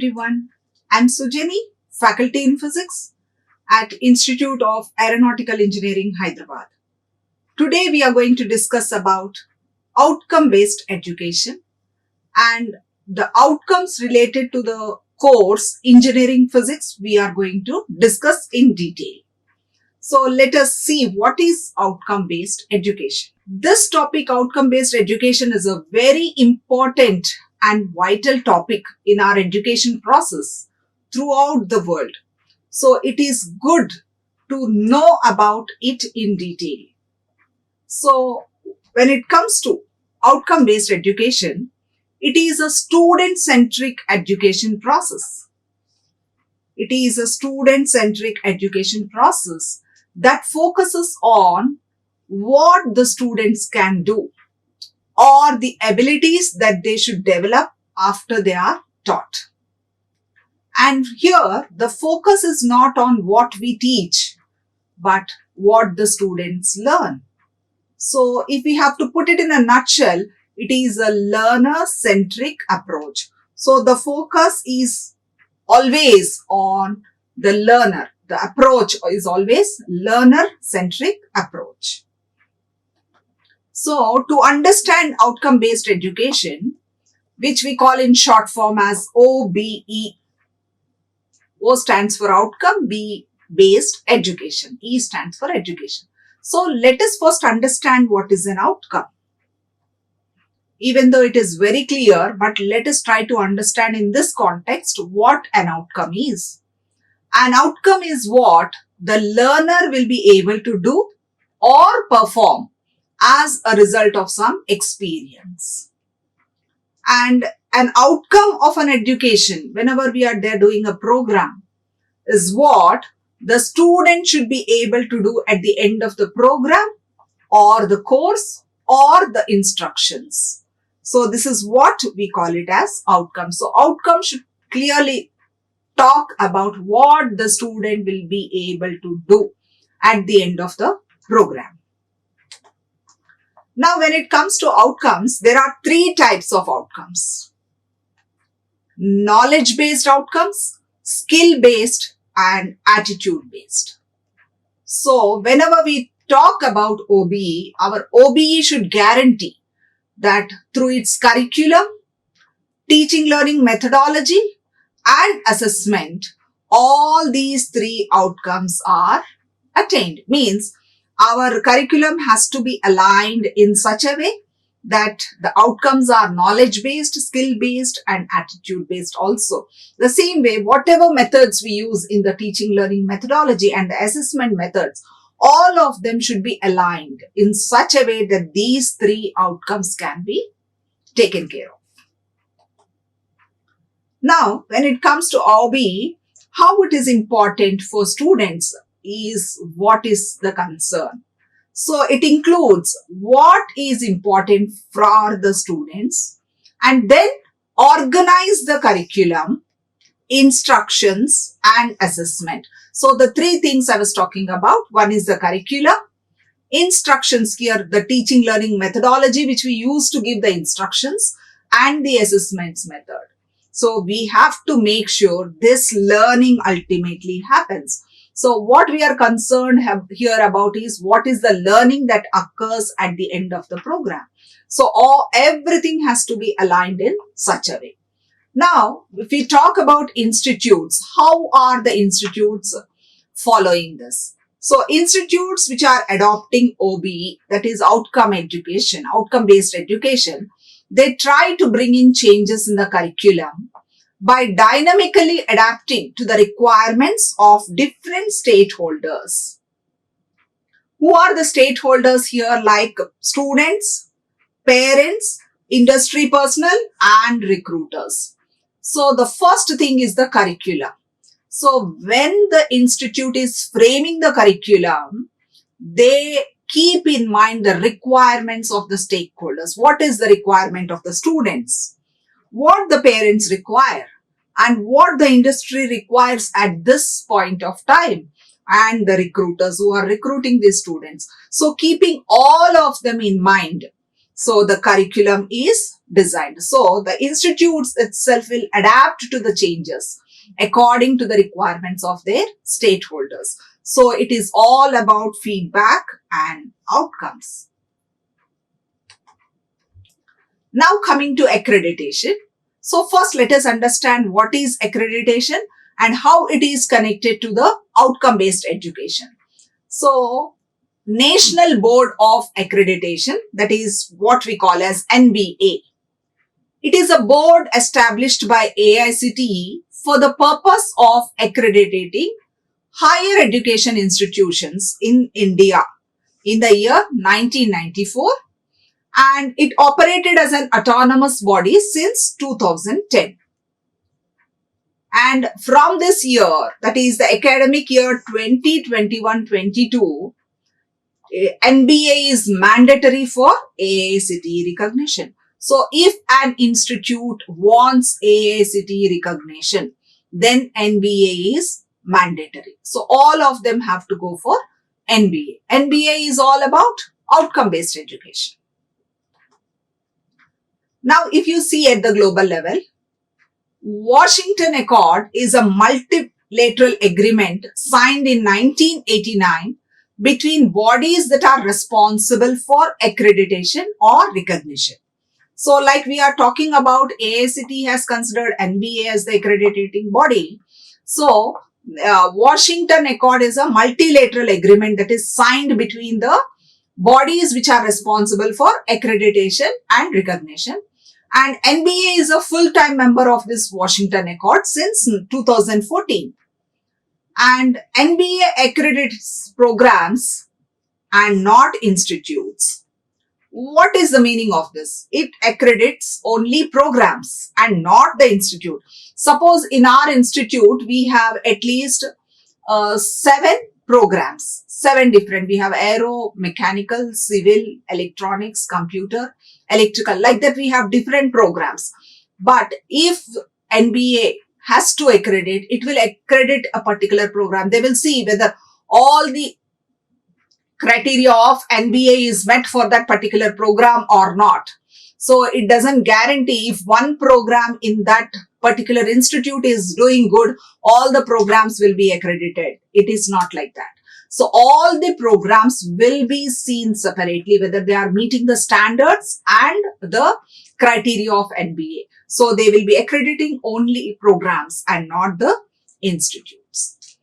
everyone. I'm Sujani, faculty in physics at Institute of Aeronautical Engineering, Hyderabad. Today we are going to discuss about outcome-based education and the outcomes related to the course Engineering Physics we are going to discuss in detail. So let us see what is outcome-based education. This topic, outcome-based education, is a very important and vital topic in our education process throughout the world. So it is good to know about it in detail. So when it comes to outcome-based education, it is a student-centric education process. It is a student-centric education process that focuses on what the students can do or the abilities that they should develop after they are taught. And here the focus is not on what we teach, but what the students learn. So if we have to put it in a nutshell, it is a learner-centric approach. So the focus is always on the learner. The approach is always learner-centric approach. So to understand outcome-based education, which we call in short form as OBE, O stands for outcome, B based education, E stands for education. So let us first understand what is an outcome. Even though it is very clear, but let us try to understand in this context what an outcome is. An outcome is what the learner will be able to do or perform as a result of some experience. And an outcome of an education, whenever we are there doing a program, is what the student should be able to do at the end of the program or the course or the instructions. So this is what we call it as outcome. So outcome should clearly talk about what the student will be able to do at the end of the program. Now, when it comes to outcomes, there are three types of outcomes: knowledge-based outcomes, skill-based, and attitude-based. So, whenever we talk about OBE, our OBE should guarantee that through its curriculum, teaching learning methodology, and assessment, all these three outcomes are attained. Means our curriculum has to be aligned in such a way that the outcomes are knowledge-based, skill-based, and attitude-based also. The same way, whatever methods we use in the teaching learning methodology and the assessment methods, all of them should be aligned in such a way that these three outcomes can be taken care of. Now, when it comes to OBE, how it is important for students is what is the concern. So it includes what is important for the students and then organize the curriculum, instructions, and assessment. So the three things I was talking about, one is the curriculum, instructions here, the teaching learning methodology which we use to give the instructions, and the assessments method. So we have to make sure this learning ultimately happens. So what we are concerned here about is what is the learning that occurs at the end of the program. So everything has to be aligned in such a way. Now, if we talk about institutes, how are the institutes following this? So institutes which are adopting OBE, that is outcome education, outcome-based education, they try to bring in changes in the curriculum by dynamically adapting to the requirements of different stakeholders. Who are the stakeholders here? Like students, parents, industry personnel, and recruiters. So the first thing is the curriculum. So when the institute is framing the curriculum, they keep in mind the requirements of the stakeholders. What is the requirement of the students? What the parents require and what the industry requires at this point of time, and the recruiters who are recruiting these students. So keeping all of them in mind. So the curriculum is designed. So the institutes itself will adapt to the changes according to the requirements of their stakeholders. So it is all about feedback and outcomes. Now coming to accreditation. So first let us understand what is accreditation and how it is connected to the outcome-based education. So National Board of Accreditation, that is what we call as NBA. It is a board established by AICTE for the purpose of accrediting higher education institutions in India in the year 1994, and it operated as an autonomous body since 2010. And from this year, that is the academic year 2021-22, NBA is mandatory for AICTE recognition. So if an institute wants AICTE recognition, then NBA is mandatory. So all of them have to go for NBA. NBA is all about outcome-based education. Now, if you see at the global level, Washington Accord is a multilateral agreement signed in 1989 between bodies that are responsible for accreditation or recognition. So like we are talking about, AICTE has considered NBA as the accrediting body. So Washington Accord is a multilateral agreement that is signed between the bodies which are responsible for accreditation and recognition. And NBA is a full-time member of this Washington Accord since 2014. And NBA accredits programs and not institutes. What is the meaning of this? It accredits only programs and not the institute. Suppose in our institute, we have at least 7 programs, 7 different. We have aero, mechanical, civil, electronics, computer, electrical. Like that, we have different programs. But if NBA has to accredit, it will accredit a particular program. They will see whether all the criteria of NBA is met for that particular program or not. So it doesn't guarantee if one program in that particular institute is doing good, all the programs will be accredited. It is not like that. So all the programs will be seen separately, whether they are meeting the standards and the criteria of NBA. So they will be accrediting only programs and not the institutes.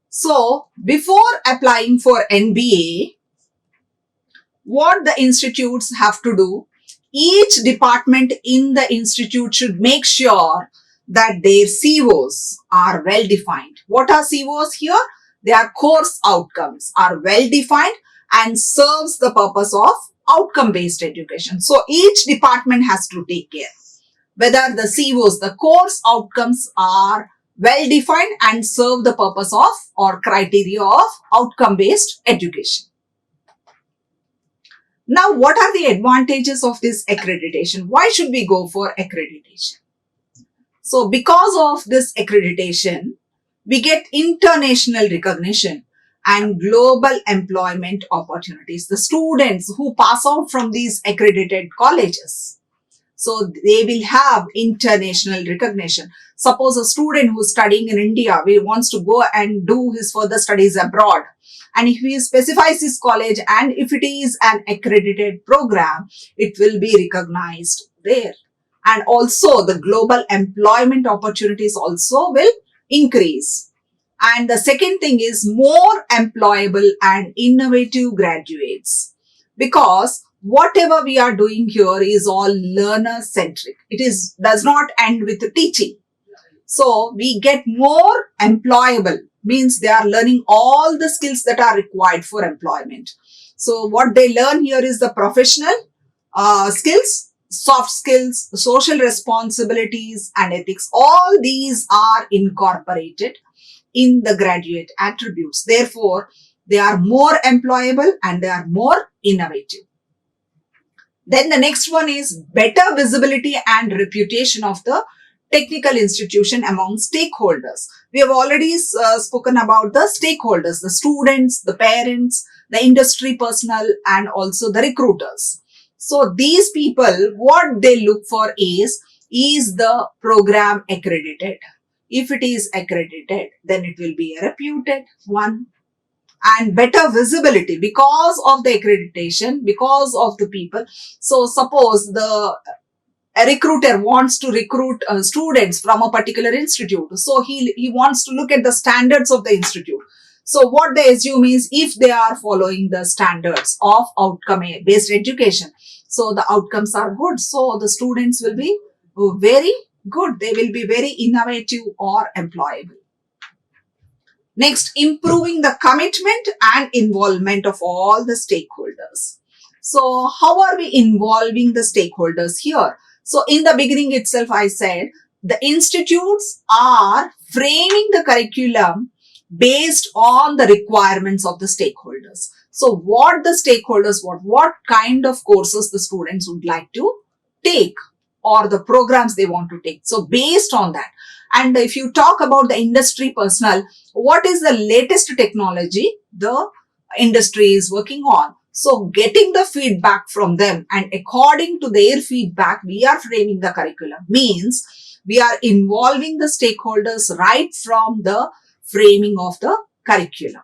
So before applying for NBA, what the institutes have to do, each department in the institute should make sure that their COs are well defined. What are COs here? Their course outcomes are well defined and serves the purpose of outcome-based education. So each department has to take care whether the COs, the course outcomes, are well defined and serve the purpose of or criteria of outcome-based education. Now, what are the advantages of this accreditation? Why should we go for accreditation? So because of this accreditation, we get international recognition and global employment opportunities. The students who pass out from these accredited colleges, so they will have international recognition. Suppose a student who's studying in India, wants to go and do his further studies abroad. And if he specifies his college and if it is an accredited program, it will be recognized there. And also the global employment opportunities also will increase. And the second thing is more employable and innovative graduates, because whatever we are doing here is all learner centric. Does not end with teaching. So we get more employable, means they are learning all the skills that are required for employment. So what they learn here is the professional skills, soft skills, social responsibilities and ethics. All these are incorporated in the graduate attributes. Therefore, they are more employable and they are more innovative. Then the next one is better visibility and reputation of the technical institution among stakeholders. We have already spoken about the stakeholders, the students, the parents, the industry personnel, and also the recruiters. So these people, what they look for is the program accredited? If it is accredited, then it will be a reputed one, and better visibility because of the accreditation, because of the people. So suppose a recruiter wants to recruit students from a particular institute. So he wants to look at the standards of the institute. So what they assume is if they are following the standards of outcome based education, so the outcomes are good. So the students will be very good. They will be very innovative or employable. Next, improving the commitment and involvement of all the stakeholders. So how are we involving the stakeholders here? So in the beginning itself, I said the institutes are framing the curriculum based on the requirements of the stakeholders. So what the stakeholders want, what kind of courses the students would like to take or the programs they want to take. So based on that, and if you talk about the industry personnel, what is the latest technology the industry is working on? So getting the feedback from them, and according to their feedback, we are framing the curriculum. Means we are involving the stakeholders right from the framing of the curriculum.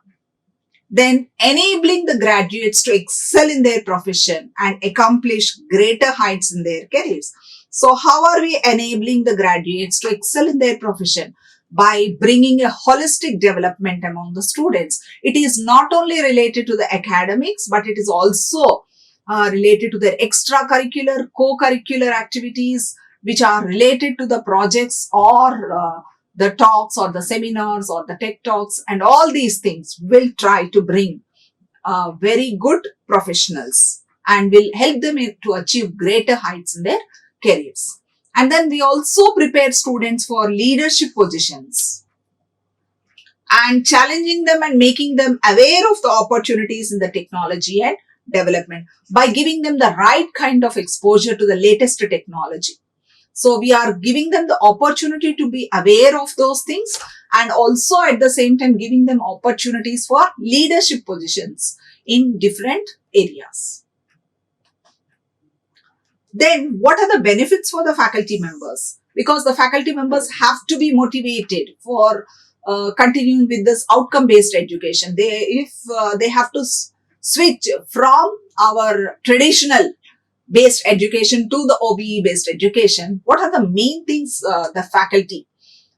Then enabling the graduates to excel in their profession and accomplish greater heights in their careers. So how are we enabling the graduates to excel in their profession? By bringing a holistic development among the students. It is not only related to the academics, but it is also related to their extracurricular, co-curricular activities, which are related to the projects or the talks or the seminars or the tech talks, and all these things will try to bring very good professionals and will help them to achieve greater heights in their careers. And then we also prepare students for leadership positions and challenging them and making them aware of the opportunities in the technology and development by giving them the right kind of exposure to the latest technology. So we are giving them the opportunity to be aware of those things, and also at the same time giving them opportunities for leadership positions in different areas. Then what are the benefits for the faculty members? Because the faculty members have to be motivated for continuing with this outcome-based education. If they have to switch from our traditional based education to the OBE based education, what are the main things the faculty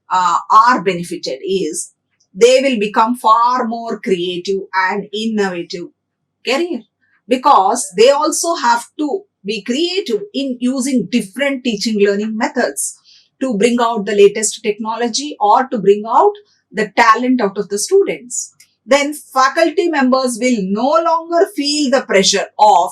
are benefited is they will become far more creative and innovative career, because they also have to be creative in using different teaching learning methods to bring out the latest technology or to bring out the talent out of the students. Then faculty members will no longer feel the pressure of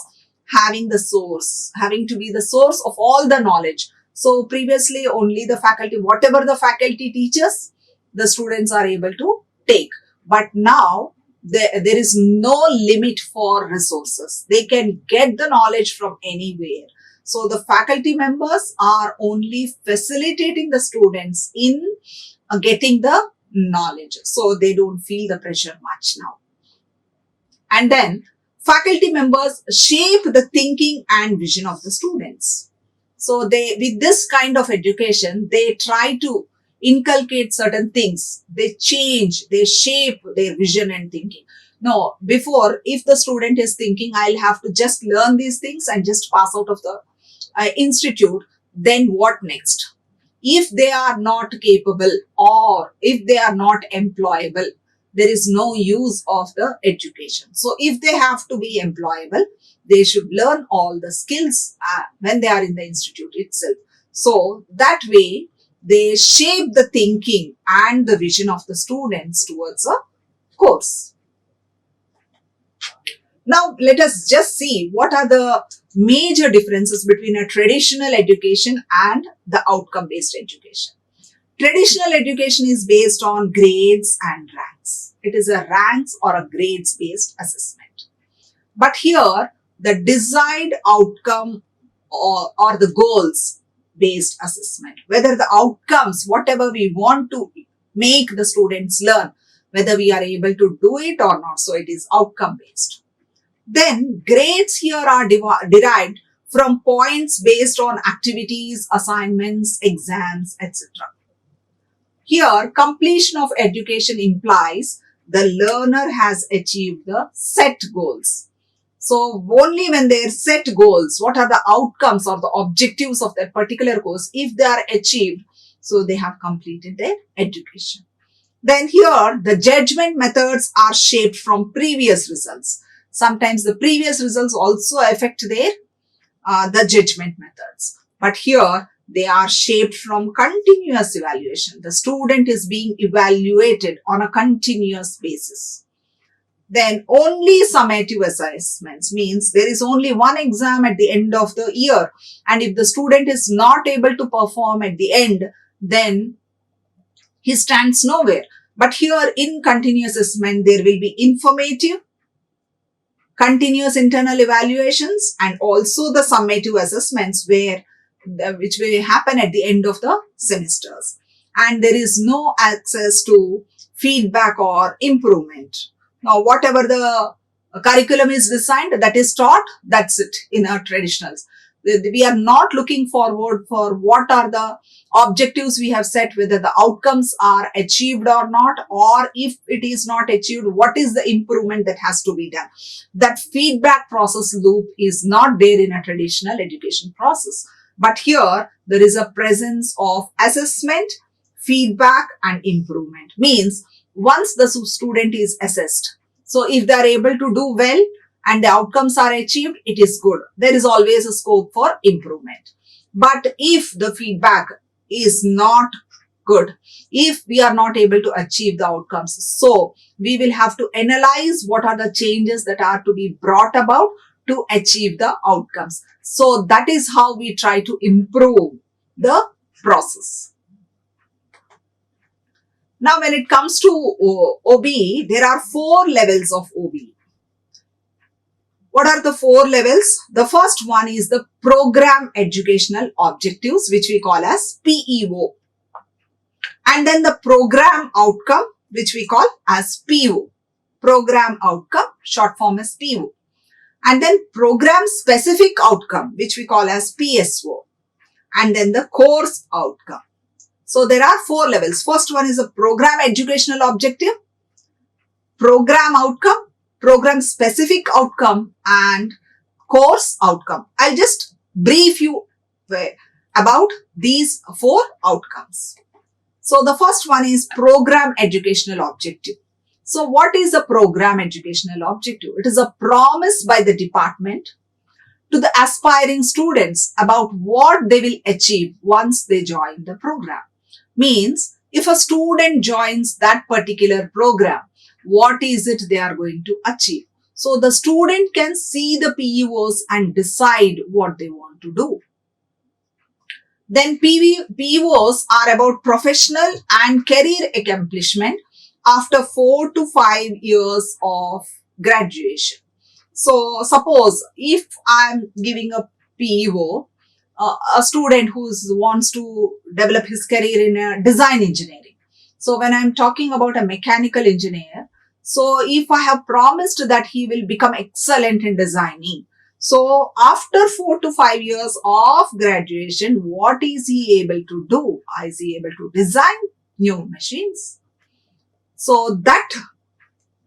having to be the source of all the knowledge. So previously only the faculty, whatever the faculty teaches, the students are able to take. But now there is no limit for resources. They can get the knowledge from anywhere. So the faculty members are only facilitating the students in getting the knowledge. So they don't feel the pressure much now. And then faculty members shape the thinking and vision of the students. So with this kind of education, they try to inculcate certain things. They change, they shape their vision and thinking. No, before, if the student is thinking, I'll have to just learn these things and just pass out of the institute, then what next? If they are not capable or if they are not employable, there is no use of the education. So if they have to be employable, they should learn all the skills when they are in the institute itself. So that way, they shape the thinking and the vision of the students towards a course. Now, let us just see what are the major differences between a traditional education and the outcome-based education. Traditional education is based on grades and ranks. It is a ranks or a grades-based assessment. But here, the desired outcome or the goals-based assessment, whether the outcomes, whatever we want to make the students learn, whether we are able to do it or not. So it is outcome-based. Then grades here are derived from points based on activities, assignments, exams, etc. Here, completion of education implies the learner has achieved the set goals. So, only when they set goals, what are the outcomes or the objectives of that particular course, if they are achieved, so they have completed their education. Then here, the judgment methods are shaped from previous results. Sometimes the previous results also affect their the judgment methods. But here, they are shaped from continuous evaluation. The student is being evaluated on a continuous basis. Then only summative assessments means there is only one exam at the end of the year. And if the student is not able to perform at the end, then he stands nowhere. But here in continuous assessment, there will be informative, continuous internal evaluations, and also the summative assessments which will happen at the end of the semesters. And there is no access to feedback or improvement. Now, whatever the curriculum is designed, that is taught, that's it in our traditionals. We are not looking forward for what are the objectives we have set, whether the outcomes are achieved or not, or if it is not achieved, what is the improvement that has to be done. That feedback process loop is not there in a traditional education process. But here, there is a presence of assessment, feedback, and improvement. Means, once the student is assessed, so if they are able to do well and the outcomes are achieved, it is good. There is always a scope for improvement. But if the feedback is not good, if we are not able to achieve the outcomes, so we will have to analyze what are the changes that are to be brought about to achieve the outcomes. So that is how we try to improve the process. Now, when it comes to OBE, there are 4 levels of OBE. What are the 4 levels? The first one is the program educational objectives, which we call as PEO. And then the program outcome, which we call as PO. Program outcome, short form is PO. And then program specific outcome, which we call as PSO. And then the course outcome. So there are 4 levels. First one is a program educational objective, program outcome, program specific outcome, and course outcome. I'll just brief you about these 4 outcomes. So the first one is program educational objective. So what is a program educational objective? It is a promise by the department to the aspiring students about what they will achieve once they join the program. Means, if a student joins that particular program, what is it they are going to achieve? So the student can see the PEOs and decide what they want to do. Then PEOs are about professional and career accomplishment after 4 to 5 years of graduation. So suppose if I'm giving a PEO, a student who wants to develop his career in design engineering. So when I'm talking about a mechanical engineer, so if I have promised that he will become excellent in designing, so after 4 to 5 years of graduation, what is he able to do? Is he able to design new machines? So that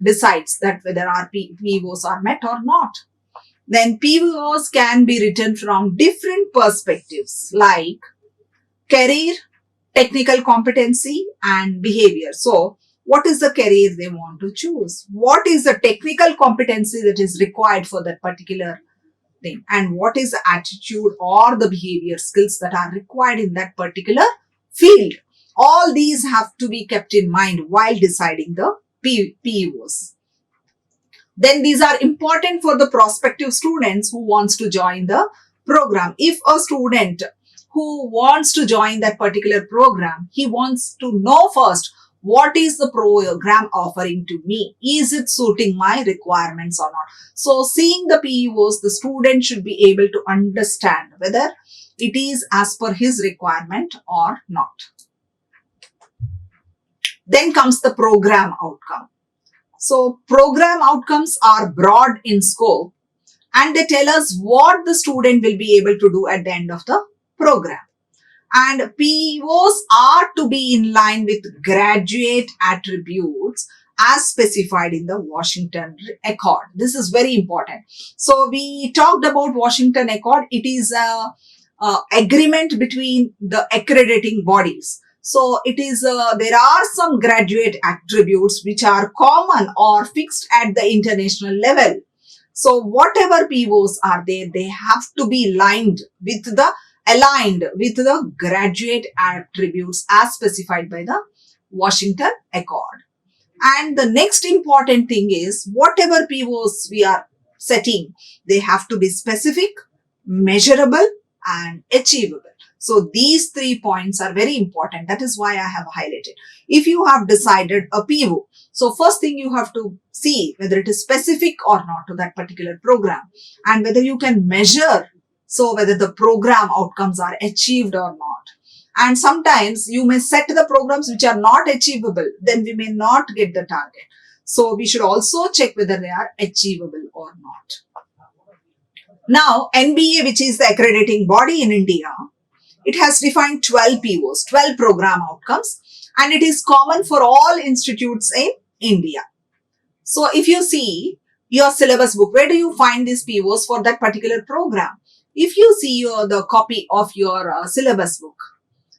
decides that whether our PEOs are met or not. Then PEOs can be written from different perspectives like career, technical competency, and behavior. So what is the career they want to choose? What is the technical competency that is required for that particular thing? And what is the attitude or the behavior skills that are required in that particular field? All these have to be kept in mind while deciding the PEOs. Then these are important for the prospective students who wants to join the program. If a student who wants to join that particular program, he wants to know first, what is the program offering to me? Is it suiting my requirements or not? So seeing the PEOs, the student should be able to understand whether it is as per his requirement or not. Then comes the program outcome. So program outcomes are broad in scope and they tell us what the student will be able to do at the end of the program. And POs are to be in line with graduate attributes as specified in the Washington Accord. This is very important. So we talked about Washington Accord. It is a agreement between the accrediting bodies. So it is there are some graduate attributes which are common or fixed at the international level. So whatever POs are there, they have to be aligned with the graduate attributes as specified by the Washington Accord. And the next important thing is whatever POs we are setting, they have to be specific, measurable, and achievable. So these 3 points are very important. That is why I have highlighted. If you have decided a PO, so first thing you have to see whether it is specific or not to that particular program, and whether you can measure, so whether the program outcomes are achieved or not. And sometimes you may set the programs which are not achievable, then we may not get the target. So we should also check whether they are achievable or not. Now, NBA, which is the accrediting body in India, it has defined 12 POs, 12 program outcomes, and it is common for all institutes in India. So if you see your syllabus book, where do you find these POs for that particular program? If you see the copy of your syllabus book,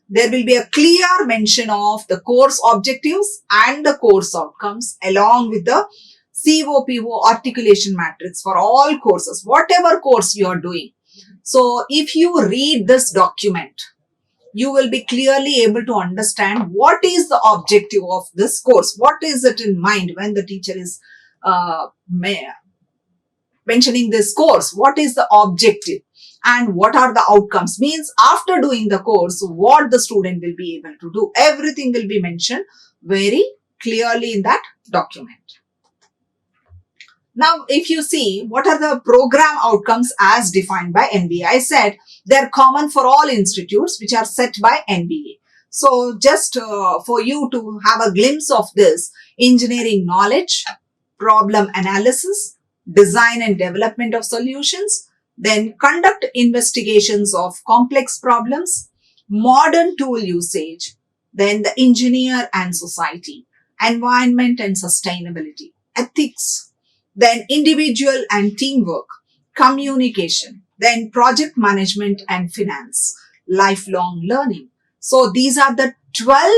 there will be a clear mention of the course objectives and the course outcomes along with the COPO articulation matrix for all courses, whatever course you are doing. So if you read this document, you will be clearly able to understand what is the objective of this course. What is it in mind when the teacher is mentioning this course? What is the objective? And what are the outcomes? Means after doing the course, what the student will be able to do. Everything will be mentioned very clearly in that document. Now, if you see what are the program outcomes as defined by NBA, I said they're common for all institutes which are set by NBA. So just for you to have a glimpse of this, engineering knowledge, problem analysis, design and development of solutions, then conduct investigations of complex problems, modern tool usage, then the engineer and society, environment and sustainability, ethics, then individual and teamwork, communication, then project management and finance, lifelong learning. So these are the 12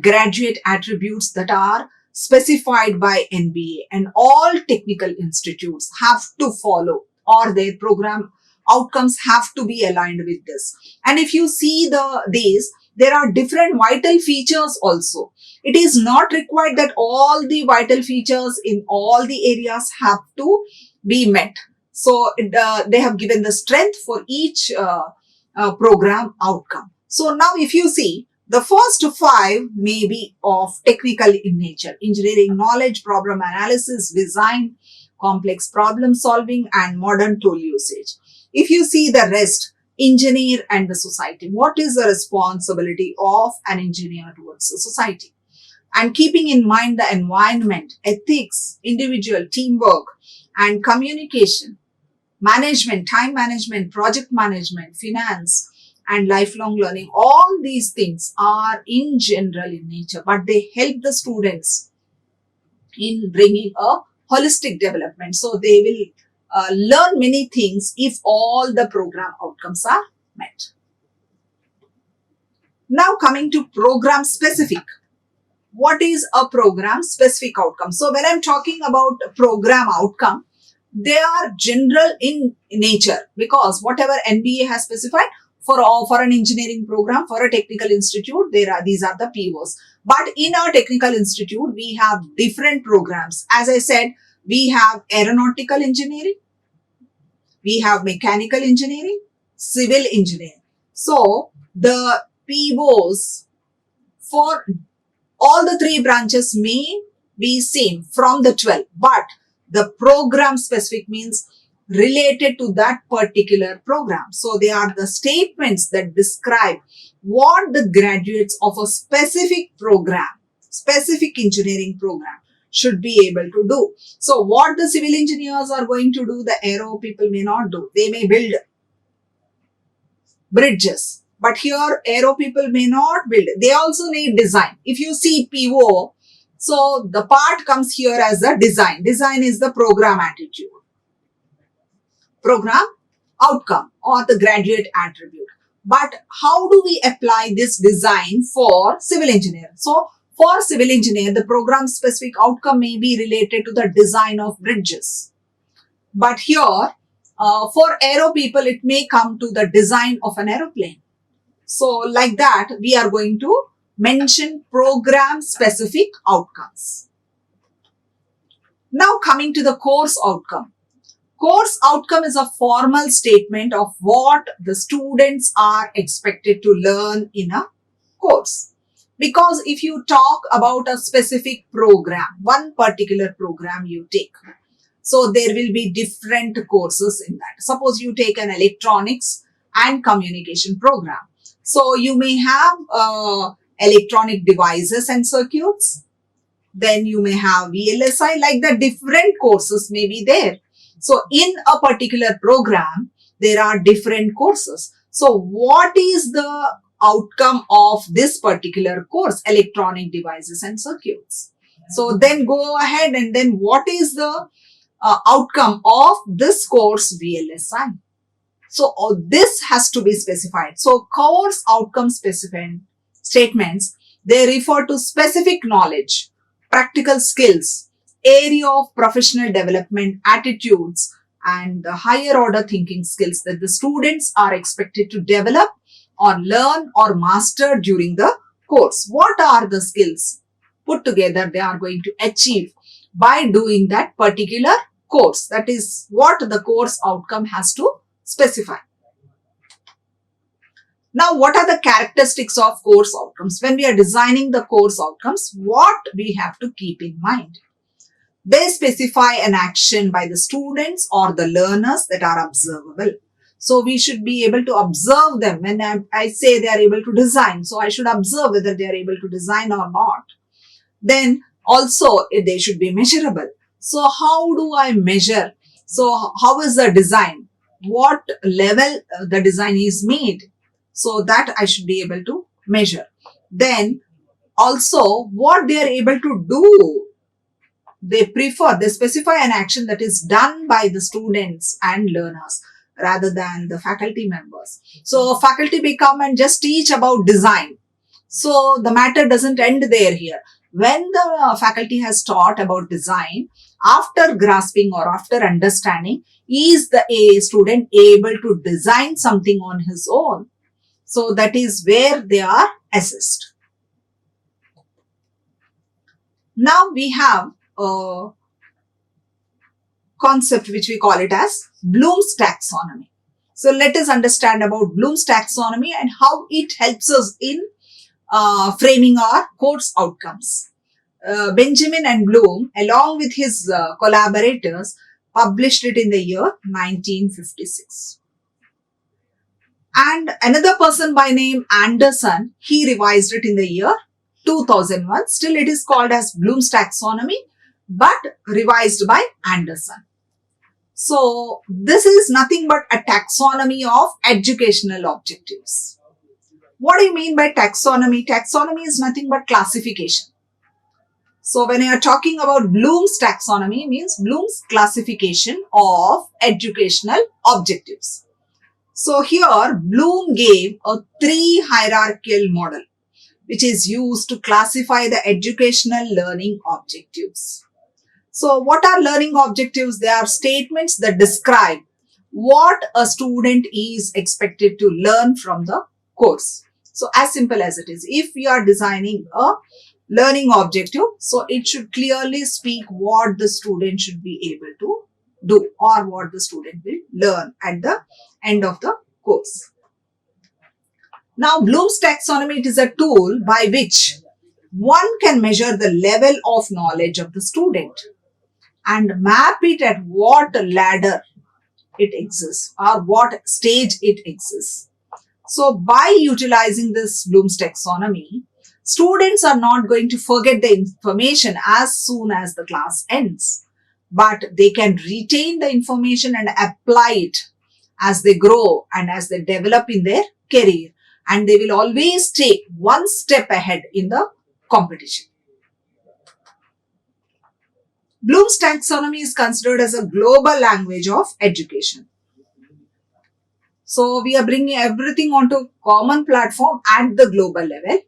graduate attributes that are specified by NBA, and all technical institutes have to follow, or their program outcomes have to be aligned with this. And if you see these, there are different vital features also. It is not required that all the vital features in all the areas have to be met. So they have given the strength for each program outcome. So now if you see, the first 5 may be of technical in nature: engineering knowledge, problem analysis, design, complex problem solving, and modern tool usage. If you see the rest, engineer and the society, what is the responsibility of an engineer towards the society? And keeping in mind the environment, ethics, individual, teamwork, and communication, management, time management, project management, finance, and lifelong learning, all these things are in general in nature, but they help the students in bringing a holistic development. So they will learn many things if all the program outcomes are met. Now coming to program specific. What is a program specific outcome? So when I'm talking about program outcome, they are general in nature, because whatever NBA has specified for an engineering program, for a technical institute, these are the POs. But in our technical institute, we have different programs. As I said, we have aeronautical engineering, we have mechanical engineering, civil engineering. So the POs for all the 3 branches may be same from the 12, but the program specific means related to that particular program. So they are the statements that describe what the graduates of a specific program, specific engineering program should be able to do. So what the civil engineers are going to do, the aero people may not do. They may build bridges, but here aero people may not build. They also need design. If you see PO, so the part comes here as the design. Design is the program attitude, program outcome, or the graduate attribute. But how do we apply this design for civil engineer? So for civil engineer, the program specific outcome may be related to the design of bridges. But here, for aero people, it may come to the design of an aeroplane. So like that, we are going to mention program specific outcomes. Now coming to the course outcome. Course outcome is a formal statement of what the students are expected to learn in a course. Because if you talk about a specific program, one particular program you take, so there will be different courses in that. Suppose you take an electronics and communication program. So you may have electronic devices and circuits. Then you may have VLSI, like the different courses may be there. So in a particular program, there are different courses. So what is the outcome of this particular course, electronic devices and circuits? So then go ahead and then what is the outcome of this course, VLSI? So this has to be specified. So course outcome specific statements, they refer to specific knowledge, practical skills, area of professional development, attitudes, and the higher order thinking skills that the students are expected to develop or learn or master during the course. What are the skills put together they are going to achieve by doing that particular course? That is what the course outcome has to specify. Now, what are the characteristics of course outcomes? When we are designing the course outcomes, what we have to keep in mind? They specify an action by the students or the learners that are observable. So we should be able to observe them. When I say they are able to design, so I should observe whether they are able to design or not. Then also they should be measurable. So how do I measure? So how is the design? What level the design is made? So that I should be able to measure. Then also what they are able to do. They specify an action that is done by the students and learners rather than the faculty members. So faculty may come and just teach about design. So the matter doesn't end there here. When the faculty has taught about design, after grasping or after understanding, is the student able to design something on his own? So that is where they are assessed. Now we have a concept which we call it as Bloom's taxonomy. So let us understand about Bloom's taxonomy and how it helps us in framing our course outcomes. Benjamin and Bloom, along with his collaborators, published it in the year 1956. And another person by name Anderson, he revised it in the year 2001. Still it is called as Bloom's taxonomy, but revised by Anderson. So this is nothing but a taxonomy of educational objectives. What do you mean by taxonomy? Taxonomy is nothing but classification. So when you are talking about Bloom's taxonomy, means Bloom's classification of educational objectives. So here Bloom gave a 3 hierarchical model which is used to classify the educational learning objectives. So what are learning objectives? They are statements that describe what a student is expected to learn from the course. So as simple as it is, if we are designing a learning objective, so it should clearly speak what the student should be able to do or what the student will learn at the end of the course. Now Bloom's taxonomy, it is a tool by which one can measure the level of knowledge of the student and map it at what ladder it exists or what stage it exists. So by utilizing this Bloom's taxonomy, Students are not going to forget the information as soon as the class ends, but they can retain the information and apply it as they grow and as they develop in their career, and they will always stay one step ahead in the competition. Bloom's taxonomy is considered as a global language of education. So we are bringing everything onto common platform at the global level,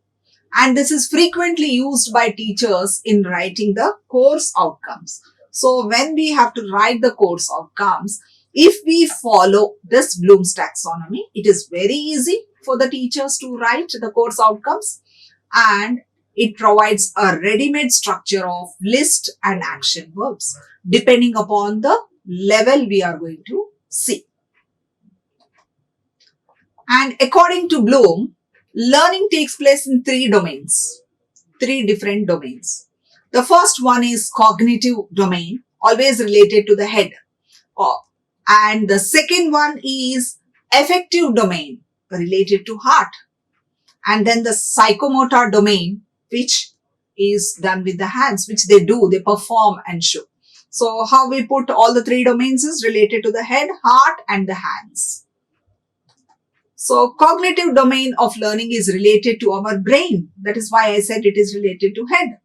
and this is frequently used by teachers in writing the course outcomes. So when we have to write the course outcomes, if we follow this Bloom's taxonomy, it is very easy for the teachers to write the course outcomes, and it provides a ready-made structure of list and action verbs depending upon the level we are going to see. And according to Bloom, learning takes place in three different domains. The first one is cognitive domain, always related to the head. And the second one is affective domain, related to heart. And then the psychomotor domain, which is done with the hands, which they perform and show. So how we put all the three domains is related to the head, heart, and the hands. So cognitive domain of learning is related to our brain. That is why I said it is related to head.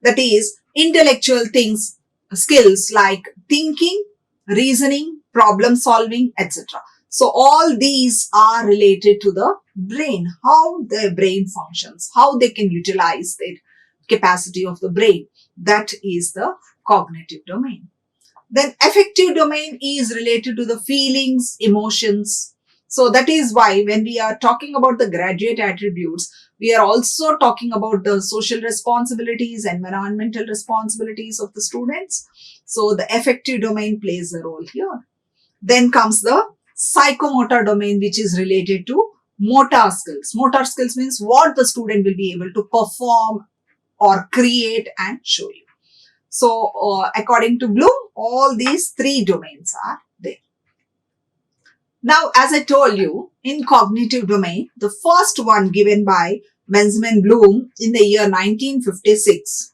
That is intellectual things, skills like thinking, reasoning, problem solving, etc. So all these are related to the brain, how the brain functions, how they can utilize the capacity of the brain. That is the cognitive domain. Then affective domain is related to the feelings, emotions. So that is why when we are talking about the graduate attributes, we are also talking about the social responsibilities, environmental responsibilities of the students. So the affective domain plays a role here. Then comes the psychomotor domain, which is related to motor skills. Motor skills means what the student will be able to perform or create and show you. So according to Bloom, all these three domains are there. Now, as I told you, in cognitive domain, the first one given by Benjamin Bloom in the year 1956.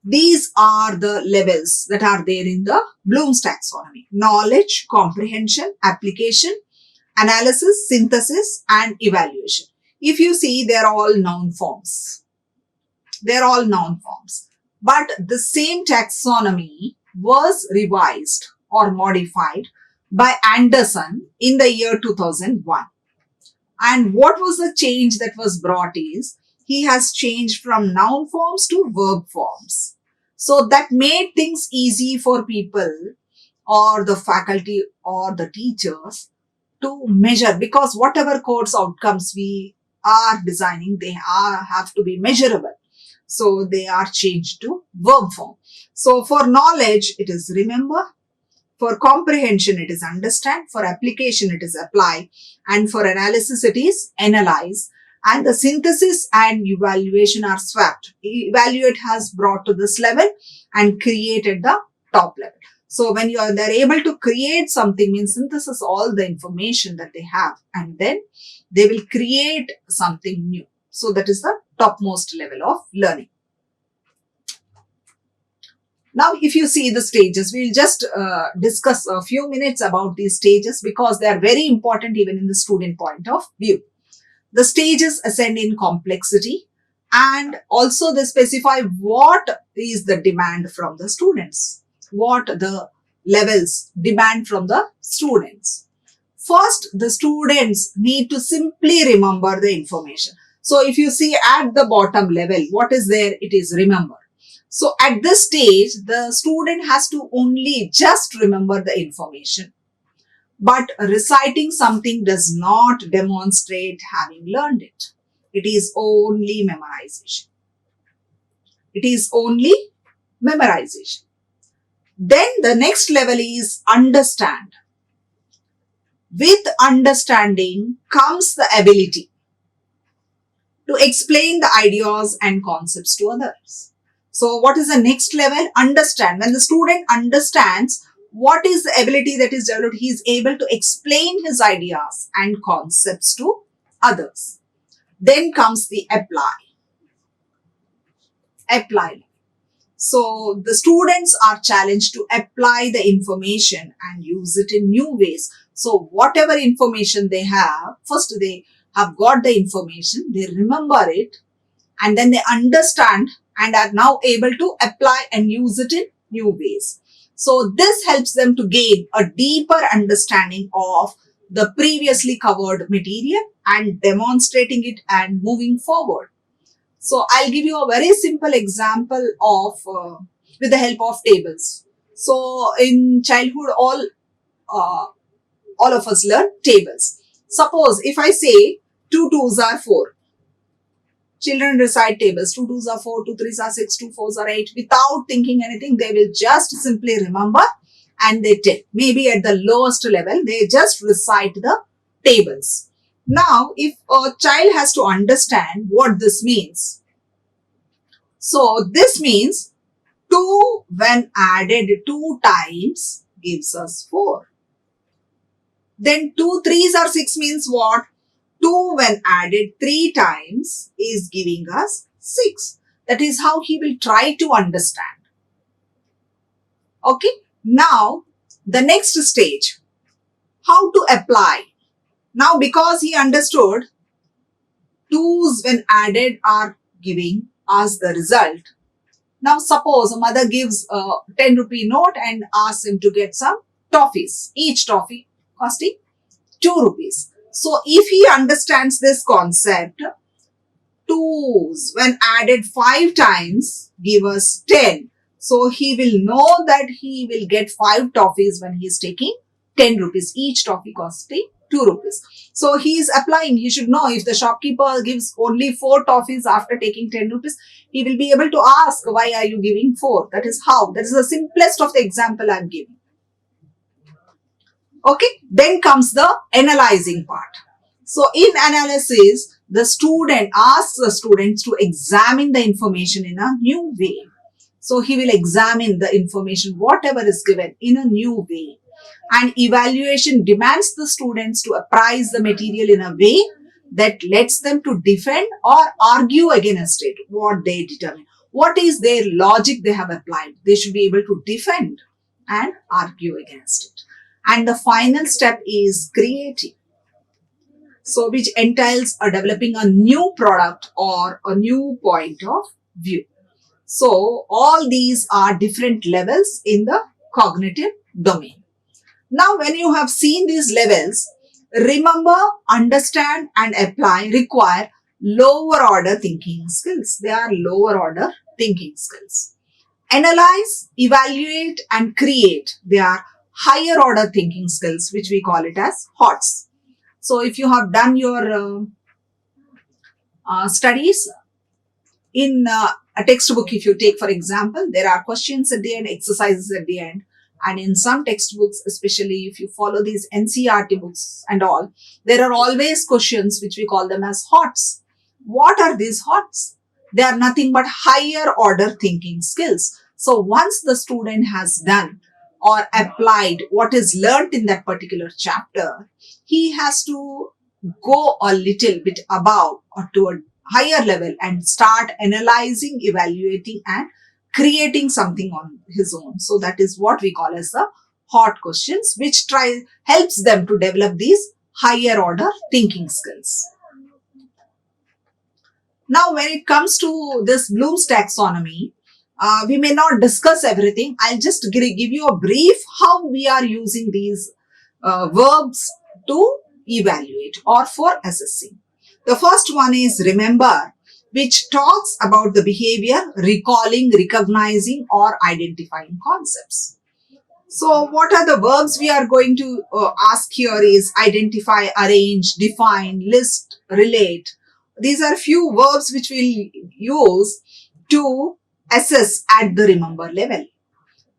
These are the levels that are there in the Bloom's taxonomy: knowledge, comprehension, application, analysis, synthesis, and evaluation. If you see, they're all noun forms. They're all noun forms. But the same taxonomy was revised or modified by Anderson in the year 2001. And what was the change that was brought is, he has changed from noun forms to verb forms. So that made things easy for people or the faculty or the teachers to measure, because whatever course outcomes we are designing, they have to be measurable. So they are changed to verb form. So for knowledge, it is remember. For comprehension, it is understand. For application, it is apply. And for analysis, it is analyze. And the synthesis and evaluation are swapped. Evaluate has brought to this level and created the top level. So when they're able to create something, means synthesis all the information that they have, and then they will create something new. So that is the topmost level of learning. Now, if you see the stages, we'll just discuss a few minutes about these stages because they are very important even in the student point of view. The stages ascend in complexity, and also they specify what is the demand from the students, what the levels demand from the students. First, the students need to simply remember the information. So if you see at the bottom level, what is there? It is remember. So at this stage, the student has to only just remember the information. But reciting something does not demonstrate having learned it. It is only memorization. It is only memorization. Then the next level is understand. With understanding comes the ability to explain the ideas and concepts to others. So what is the next level? Understand. When the student understands, what is the ability that is developed? He is able to explain his ideas and concepts to others. Then comes the apply. apply. So the students are challenged to apply the information and use it in new ways. So whatever information they have, first they have got the information, they remember it, and then they understand and are now able to apply and use it in new ways. So this helps them to gain a deeper understanding of the previously covered material and demonstrating it and moving forward. So I'll give you a very simple example of with the help of tables. So in childhood, uh, all of us learn tables. Suppose if I say 2 twos are 4, children recite tables. 2 twos are 4, 2 threes are 6, 2 fours are 8. Without thinking anything, they will just simply remember and they tell. Maybe at the lowest level, they just recite the tables. Now, if a child has to understand what this means, so this means 2 when added 2 times gives us 4. Then 2 threes are 6 means what? 2 when added 3 times is giving us 6. That is how he will try to understand. Okay. Now, the next stage, how to apply. Now, because he understood 2's when added are giving us the result. Now, suppose a mother gives a 10 rupee note and asks him to get some toffees, each toffee costing 2 rupees. So, if he understands this concept, 2's when added 5 times give us 10. So, he will know that he will get 5 toffees when he is taking 10 rupees, each toffee costing 2 rupees. So, he is applying. He should know if the shopkeeper gives only 4 toffees after taking 10 rupees, he will be able to ask, why are you giving 4? That is how. That is the simplest of the example I am giving. Okay. Then comes the analyzing part. So, in analysis, the student asks the students to examine the information in a new way. So, he will examine the information, whatever is given, in a new way. And evaluation demands the students to appraise the material in a way that lets them to defend or argue against it, what they determine. What is their logic they have applied? They should be able to defend and argue against it. And the final step is creating. So, which entails developing a new product or a new point of view. So, all these are different levels in the cognitive domain. Now, when you have seen these levels, remember, understand and apply require lower order thinking skills. They are lower order thinking skills. Analyze, evaluate and create. They are higher order thinking skills, which we call it as HOTS. So, if you have done your studies in a textbook, if you take for example, there are questions at the end, exercises at the end. And in some textbooks, especially if you follow these NCERT books and all, there are always questions which we call them as HOTS. What are these HOTS? They are nothing but higher order thinking skills. So once the student has done or applied what is learnt in that particular chapter, he has to go a little bit above or to a higher level and start analyzing, evaluating and creating something on his own. So that is what we call as the hot questions, which helps them to develop these higher order thinking skills. Now, when it comes to this Bloom's taxonomy, we may not discuss everything. I'll just give you a brief how we are using these verbs to evaluate or for assessing. The first one is remember, which talks about the behavior, recalling, recognizing or identifying concepts. So what are the verbs we are going to ask here is identify, arrange, define, list, relate. These are few verbs which we'll use to assess at the remember level.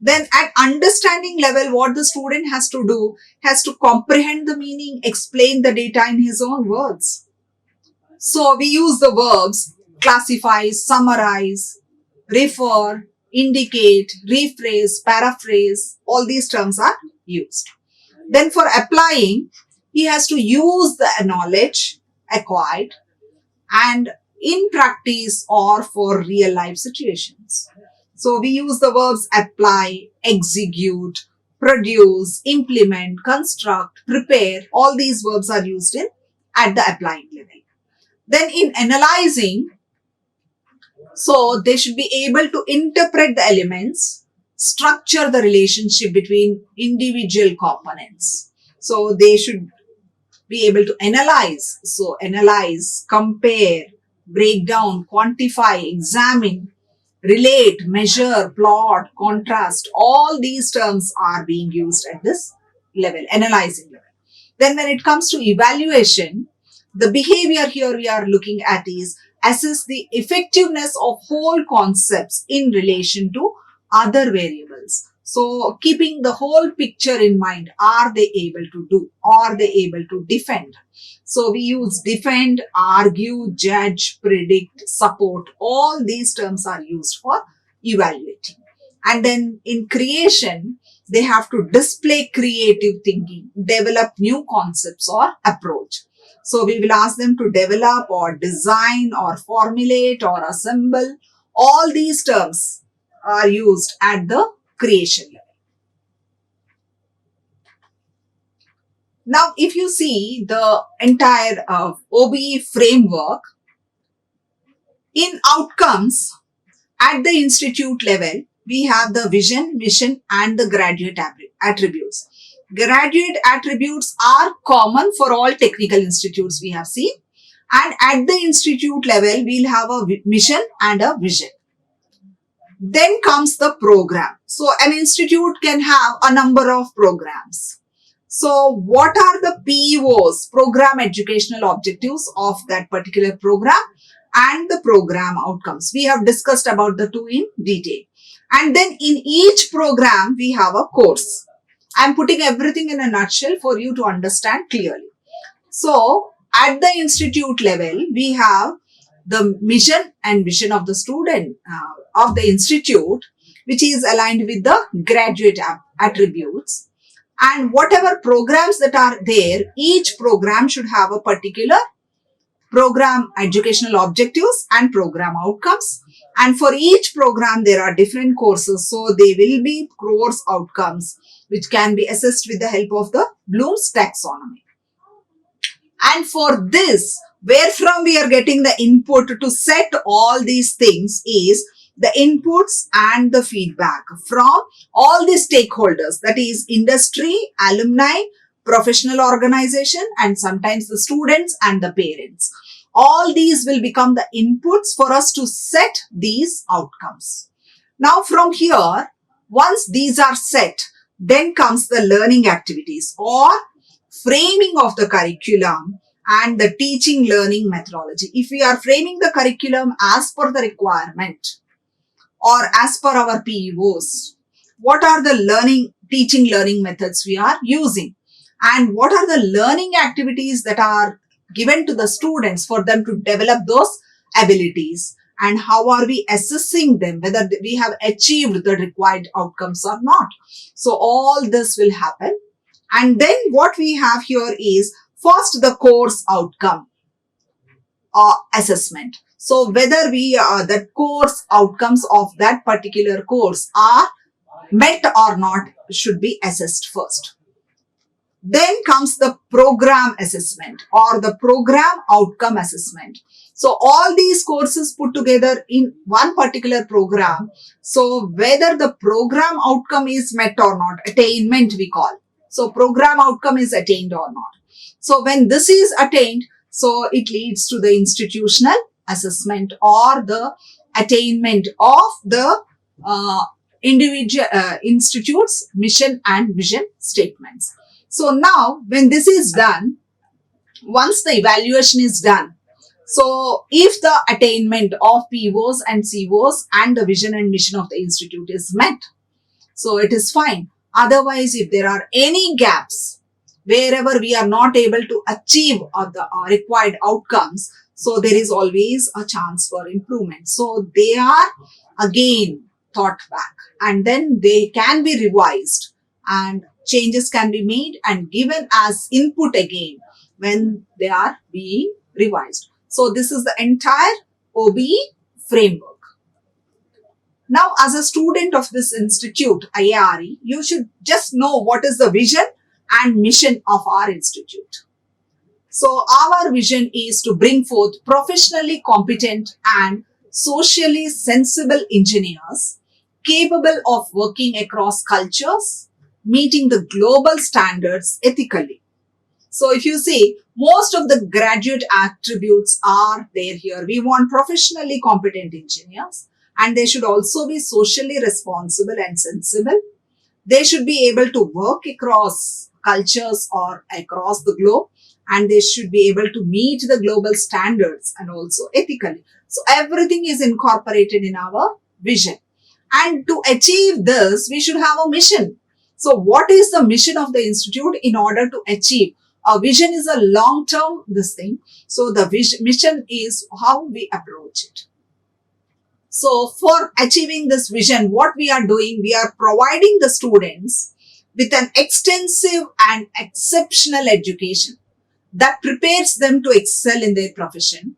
Then at understanding level, what the student has to do, has to comprehend the meaning, explain the data in his own words. So we use the verbs classify, summarize, refer, indicate, rephrase, paraphrase, all these terms are used. Then for applying, he has to use the knowledge acquired and in practice or for real life situations. So we use the verbs apply, execute, produce, implement, construct, prepare. All these verbs are used in at the applying level. Then in analyzing, so they should be able to interpret the elements, structure the relationship between individual components. So they should be able to analyze. So analyze, compare, break down, quantify, examine, relate, measure, plot, contrast. All these terms are being used at this level, analyzing level. Then when it comes to evaluation, the behavior here we are looking at is assess the effectiveness of whole concepts in relation to other variables. So keeping the whole picture in mind, are they able to do? Are they able to defend? So we use defend, argue, judge, predict, support. All these terms are used for evaluating. And then in creation, they have to display creative thinking, develop new concepts or approach. So we will ask them to develop or design or formulate or assemble. All these terms are used at the creation level. Now, if you see the entire OBE framework, in outcomes at the institute level, we have the vision, mission and the graduate attributes. Graduate attributes are common for all technical institutes we have seen. And at the institute level, we'll have a mission and a vision. Then comes the program. So an institute can have a number of programs. So what are the PEOs, program educational objectives of that particular program, and the program outcomes? We have discussed about the two in detail. And then in each program, we have a course. I'm putting everything in a nutshell for you to understand clearly. So at the institute level, we have the mission and vision of the student of the institute, which is aligned with the graduate attributes. And whatever programs that are there, each program should have a particular program educational objectives and program outcomes. And for each program, there are different courses. So they will be course outcomes, which can be assessed with the help of the Bloom's taxonomy. And for this, where from we are getting the input to set all these things is the inputs and the feedback from all the stakeholders, that is industry, alumni, professional organization, and sometimes the students and the parents. All these will become the inputs for us to set these outcomes. Now from here, once these are set, then comes the learning activities or framing of the curriculum and the teaching learning methodology. If we are framing the curriculum as per the requirement or as per our PEOs, what are the teaching learning methods we are using, and what are the learning activities that are given to the students for them to develop those abilities, and how are we assessing them, whether we have achieved the required outcomes or not. So all this will happen. And then what we have here is first the course outcome assessment. So whether the course outcomes of that particular course are met or not should be assessed first. Then comes the program assessment or the program outcome assessment. So all these courses put together in one particular program. So whether the program outcome is met or not, attainment we call. So program outcome is attained or not. So when this is attained, so it leads to the institutional assessment or the attainment of the individual institute's mission and vision statements. So now when this is done, once the evaluation is done, so if the attainment of POs and COs and the vision and mission of the institute is met, so it is fine. Otherwise, if there are any gaps, wherever we are not able to achieve the required outcomes, so there is always a chance for improvement. So they are again thought back and then they can be revised and changes can be made and given as input again when they are being revised. So this is the entire OBE framework. Now, as a student of this institute, IARE, you should just know what is the vision and mission of our institute. So, our vision is to bring forth professionally competent and socially sensible engineers capable of working across cultures, meeting the global standards ethically. So, if you see, most of the graduate attributes are there here. We want professionally competent engineers, and they should also be socially responsible and sensible. They should be able to work across cultures or across the globe, and they should be able to meet the global standards and also ethically. So everything is incorporated in our vision. And to achieve this, we should have a mission. So what is the mission of the institute in order to achieve? A vision is a long-term this thing. So the mission is how we approach it. So for achieving this vision, what we are doing, we are providing the students with an extensive and exceptional education that prepares them to excel in their profession,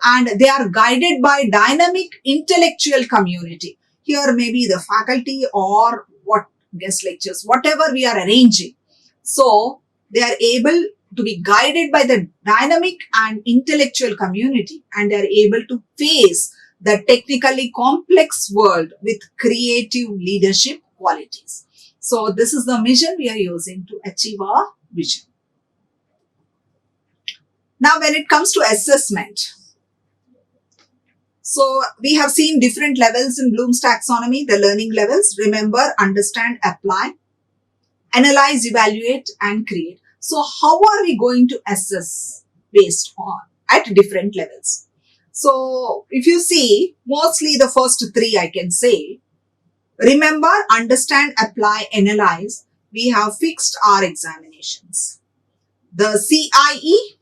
and they are guided by dynamic intellectual community. Here may be the faculty or what guest lectures, whatever we are arranging. So they are able to be guided by the dynamic and intellectual community, and they are able to face the technically complex world with creative leadership qualities. So this is the mission we are using to achieve our vision. Now, when it comes to assessment, so we have seen different levels in Bloom's taxonomy, the learning levels. Remember, understand, apply, analyze, evaluate, and create. So how are we going to assess based on at different levels? So if you see, mostly the first three I can say. Remember, understand, apply, analyze. We have fixed our examinations. The CIE,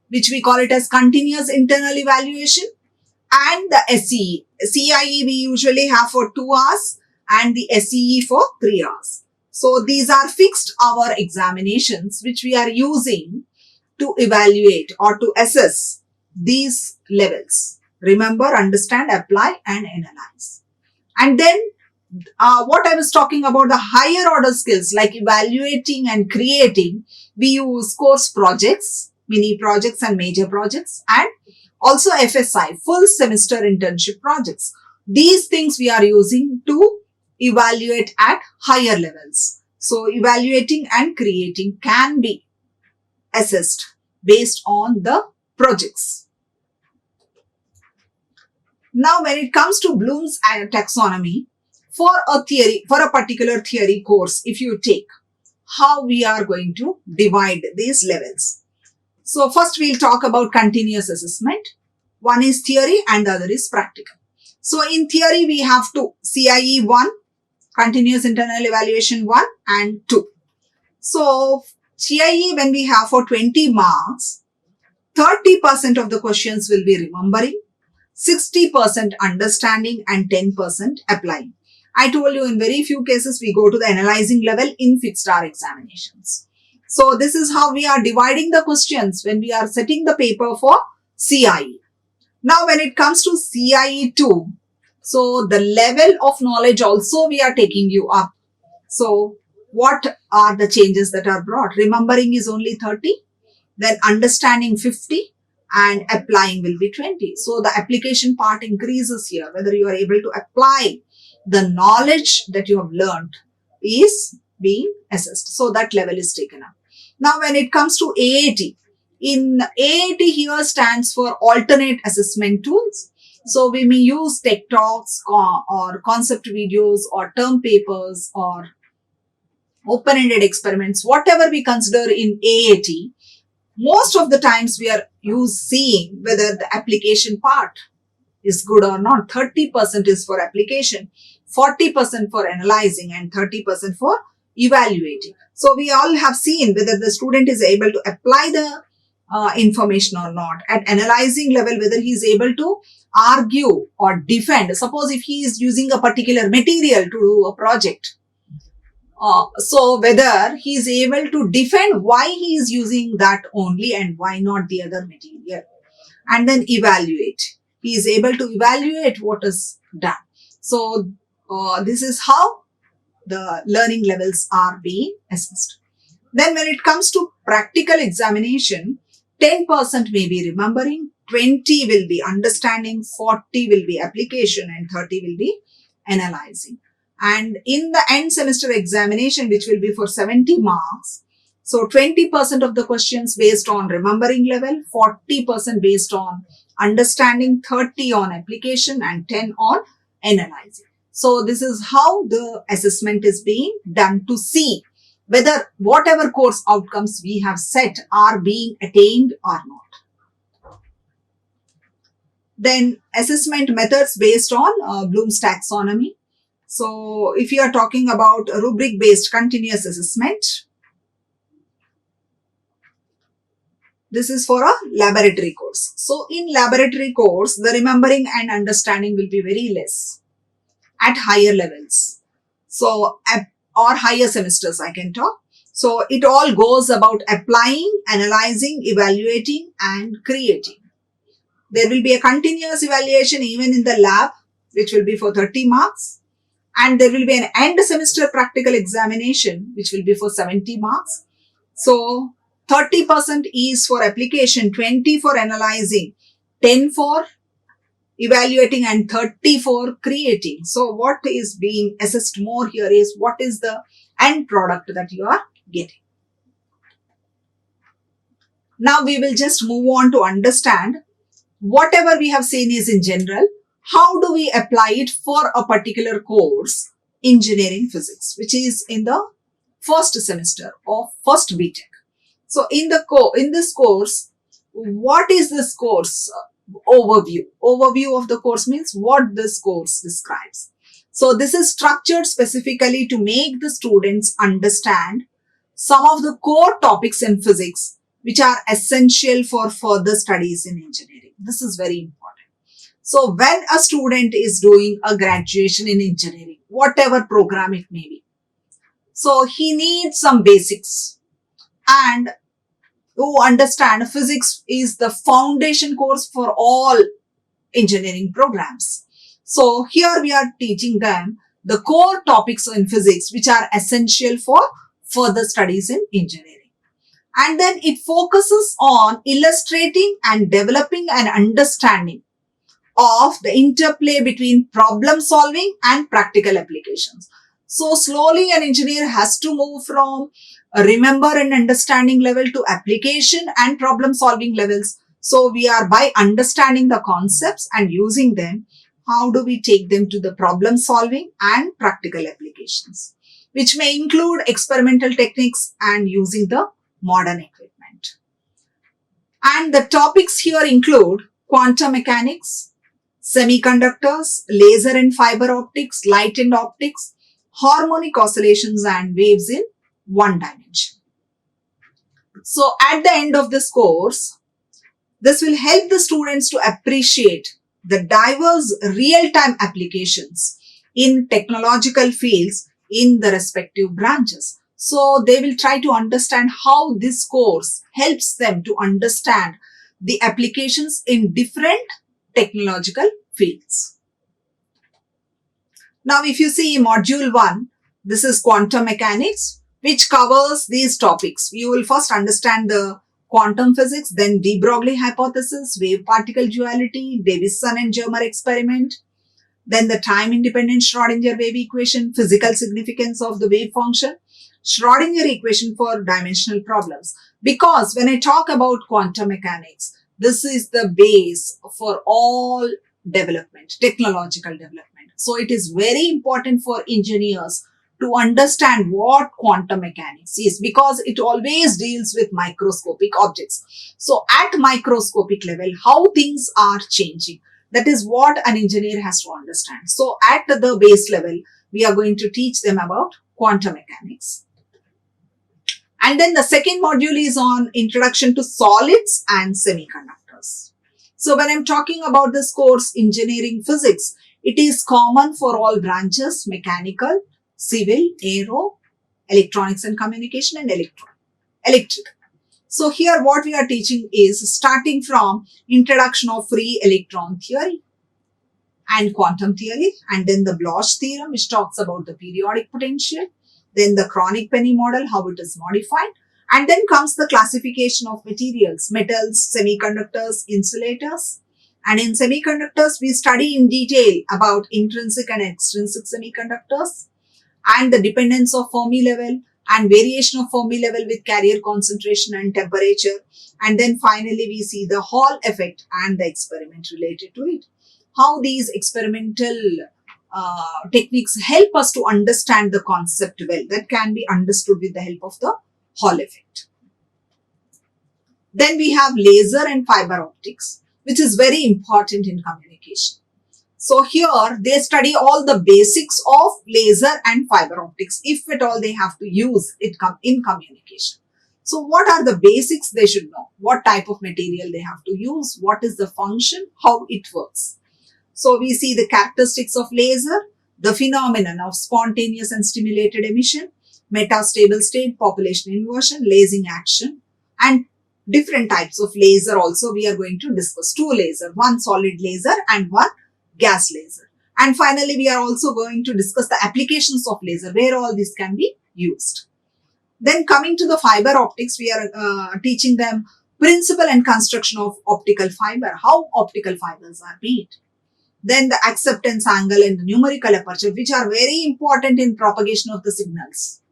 which we call it as continuous internal evaluation, and the SEE. CIE we usually have for 2 hours and the SEE for 3 hours. So these are fixed hour examinations which we are using to evaluate or to assess these levels. Remember, understand, apply, and analyze. And then what I was talking about, the higher order skills like evaluating and creating, we use course projects, mini projects and major projects, and also FSI, full semester internship projects. These things we are using to evaluate at higher levels. So evaluating and creating can be assessed based on the projects. Now, when it comes to Bloom's taxonomy, for a particular theory course, if you take, how we are going to divide these levels. So first we'll talk about continuous assessment. One is theory and the other is practical. So in theory, we have two, CIE 1, continuous internal evaluation 1 and 2. So CIE, when we have for 20 marks, 30% of the questions will be remembering, 60% understanding, and 10% applying. I told you in very few cases we go to the analyzing level in fixed hour examinations. So this is how we are dividing the questions when we are setting the paper for CIE. Now when it comes to CIE 2, so the level of knowledge also we are taking you up. So what are the changes that are brought? Remembering is only 30, then understanding 50, and applying will be 20. So the application part increases here, whether you are able to apply the knowledge that you have learned is being assessed. So that level is taken up. Now when it comes to AAT, in AAT here stands for alternate assessment tools. So we may use tech talks or concept videos or term papers or open-ended experiments, whatever we consider in AAT. Most of the times we are seeing whether the application part is good or not. 30% is for application, 40% for analyzing, and 30% for evaluating. So we all have seen whether the student is able to apply the information or not. At analyzing level, whether he is able to argue or defend. Suppose if he is using a particular material to do a project. So whether he is able to defend why he is using that only and why not the other material. And then evaluate. He is able to evaluate what is done. So this is how the learning levels are being assessed. Then when it comes to practical examination, 10% may be remembering, 20 will be understanding, 40 will be application, and 30 will be analyzing. And in the end semester examination, which will be for 70 marks, so 20% of the questions based on remembering level, 40% based on understanding, 30 on application, and 10 on analyzing. So this is how the assessment is being done to see whether whatever course outcomes we have set are being attained or not. Then assessment methods based on Bloom's taxonomy. So if you are talking about rubric based continuous assessment, this is for a laboratory course. So in laboratory course, the remembering and understanding will be very less at higher levels. So or higher semesters I can talk. So it all goes about applying, analyzing, evaluating and creating. There will be a continuous evaluation even in the lab, which will be for 30 marks. And there will be an end semester practical examination, which will be for 70 marks. So 30% is for application, 20 for analyzing, 10 for evaluating and 30 for creating. So what is being assessed more here is what is the end product that you are getting. Now we will just move on to understand whatever we have seen is in general. How do we apply it for a particular course, engineering physics, which is in the first semester of first BTech. So in this course, what is this course overview? Overview of the course means what this course describes. So this is structured specifically to make the students understand some of the core topics in physics which are essential for further studies in engineering. This is very important. So when a student is doing a graduation in engineering, whatever program it may be, so he needs some basics. And to understand, physics is the foundation course for all engineering programs. So here we are teaching them the core topics in physics which are essential for further studies in engineering. And then it focuses on illustrating and developing an understanding of the interplay between problem solving and practical applications. So slowly an engineer has to move from a remember and understanding level to application and problem solving levels. So we are, by understanding the concepts and using them, how do we take them to the problem solving and practical applications, which may include experimental techniques and using the modern equipment. And the topics here include quantum mechanics, semiconductors, laser and fiber optics, light and optics, harmonic oscillations and waves in one dimension. So at the end of this course, this will help the students to appreciate the diverse real-time applications in technological fields in the respective branches. So they will try to understand how this course helps them to understand the applications in different technological fields. Now, if you see module 1, this is quantum mechanics, which covers these topics. You will first understand the quantum physics, then de Broglie hypothesis, wave-particle duality, Davison and Germer experiment, then the time-independent Schrodinger wave equation, physical significance of the wave function, Schrodinger equation for dimensional problems. Because when I talk about quantum mechanics, this is the base for all development, technological development. So it is very important for engineers to understand what quantum mechanics is, because it always deals with microscopic objects. So at microscopic level, how things are changing, that is what an engineer has to understand. So at the base level, we are going to teach them about quantum mechanics. And then the second module is on introduction to solids and semiconductors. So when I'm talking about this course, engineering physics, it is common for all branches: mechanical, civil, aero, electronics and communication, and electric. So here what we are teaching is starting from introduction of free electron theory and quantum theory, and then the Bloch theorem, which talks about the periodic potential, then the chronic penny model, how it is modified, and then comes the classification of materials, metals, semiconductors, insulators. And in semiconductors, we study in detail about intrinsic and extrinsic semiconductors and the dependence of Fermi level and variation of Fermi level with carrier concentration and temperature. And then finally, we see the Hall effect and the experiment related to it. How these experimental techniques help us to understand the concept well, that can be understood with the help of the Hall effect. Then we have laser and fiber optics, which is very important in communication. So here they study all the basics of laser and fiber optics, if at all they have to use it in communication. So what are the basics they should know? What type of material they have to use? What is the function? How it works? So we see the characteristics of laser, the phenomenon of spontaneous and stimulated emission, metastable state, population inversion, lasing action, and different types of laser also we are going to discuss. Two laser, one solid laser and one gas laser. And finally, we are also going to discuss the applications of laser, where all this can be used. Then coming to the fiber optics, we are teaching them principle and construction of optical fiber, how optical fibers are made. Then the acceptance angle and the numerical aperture, which are very important in propagation of the signals.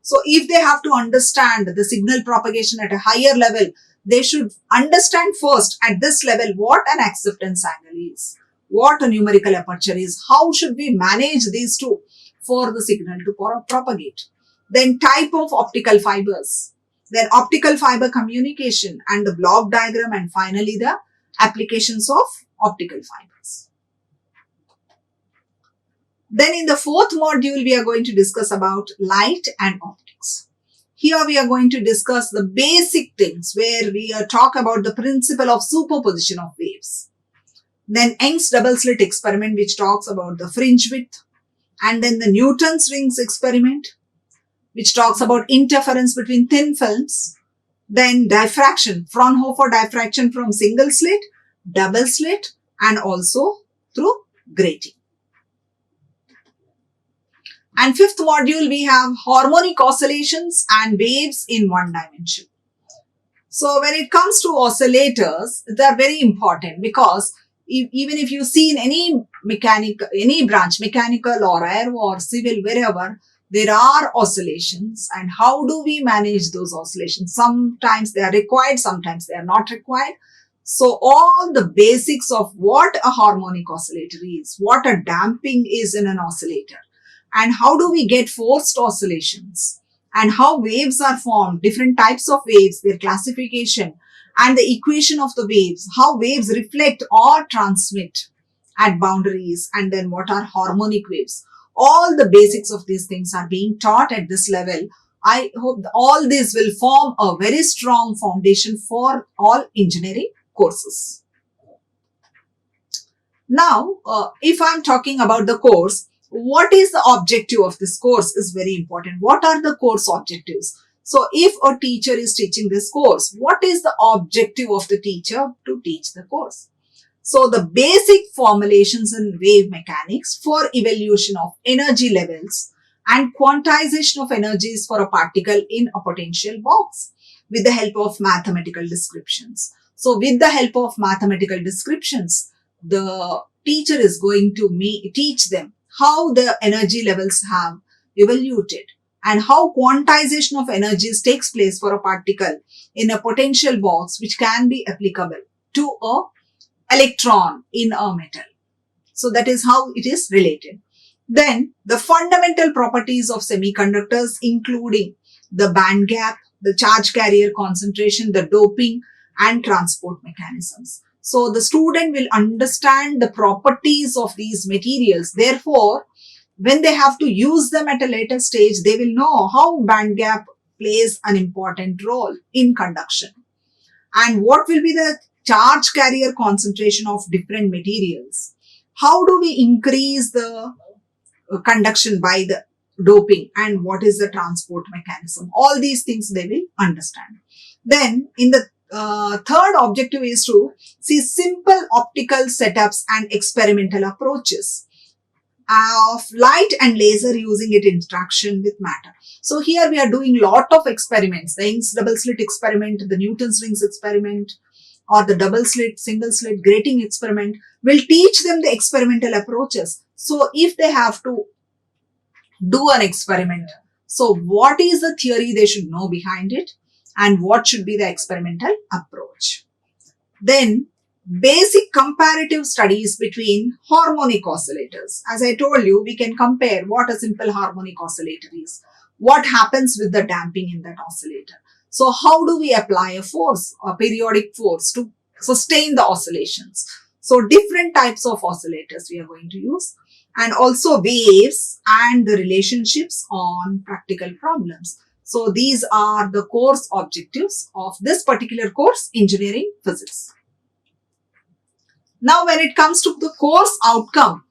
So if they have to understand the signal propagation at a higher level, they should understand first at this level what an acceptance angle is, what a numerical aperture is, how should we manage these two for the signal to propagate. Then type of optical fibers, then optical fiber communication and the block diagram, and finally the applications of optical fibers. Then in the fourth module, we are going to discuss about light and optics. Here we are going to discuss the basic things where we talk about the principle of superposition of waves. Then Young's double slit experiment, which talks about the fringe width, and then the Newton's rings experiment, which talks about interference between thin films. Then diffraction, Fraunhofer diffraction from single slit, double slit, and also through grating. And fifth module, we have harmonic oscillations and waves in one dimension. So when it comes to oscillators, they are very important because even if you see in any branch, mechanical or aero or civil, wherever, there are oscillations, and how do we manage those oscillations? Sometimes they are required, sometimes they are not required. So all the basics of what a harmonic oscillator is, what a damping is in an oscillator, and how do we get forced oscillations, and how waves are formed, different types of waves, their classification, and the equation of the waves, how waves reflect or transmit at boundaries, and then what are harmonic waves. All the basics of these things are being taught at this level. I hope all this will form a very strong foundation for all engineering courses. Now, if I'm talking about the course, what is the objective of this course is very important. What are the course objectives? So if a teacher is teaching this course, what is the objective of the teacher to teach the course? So the basic formulations in wave mechanics for evaluation of energy levels and quantization of energies for a particle in a potential box with the help of mathematical descriptions. So with the help of mathematical descriptions, the teacher is going to teach them how the energy levels have evaluated and how quantization of energies takes place for a particle in a potential box, which can be applicable to a electron in a metal. So that is how it is related. Then the fundamental properties of semiconductors, including the band gap, the charge carrier concentration, the doping, and transport mechanisms. So the student will understand the properties of these materials. Therefore, when they have to use them at a later stage, they will know how band gap plays an important role in conduction. And what will be the charge carrier concentration of different materials? How do we increase the conduction by the doping and what is the transport mechanism. All these things they will understand. Then in the third objective is to see simple optical setups and experimental approaches of light and laser using it interaction with matter. So here we are doing lot of experiments, the Young's double slit experiment, the Newton's rings experiment, or the double slit, single slit grating experiment. Will teach them the experimental approaches. So if they have to do an experiment, so what is the theory they should know behind it and what should be the experimental approach. Then basic comparative studies between harmonic oscillators. As I told you, we can compare what a simple harmonic oscillator is, what happens with the damping in that oscillator. So how do we apply a force, a periodic force to sustain the oscillations? So different types of oscillators we are going to use, and also waves and the relationships on practical problems. So these are the course objectives of this particular course, Engineering Physics. Now when it comes to the course outcome,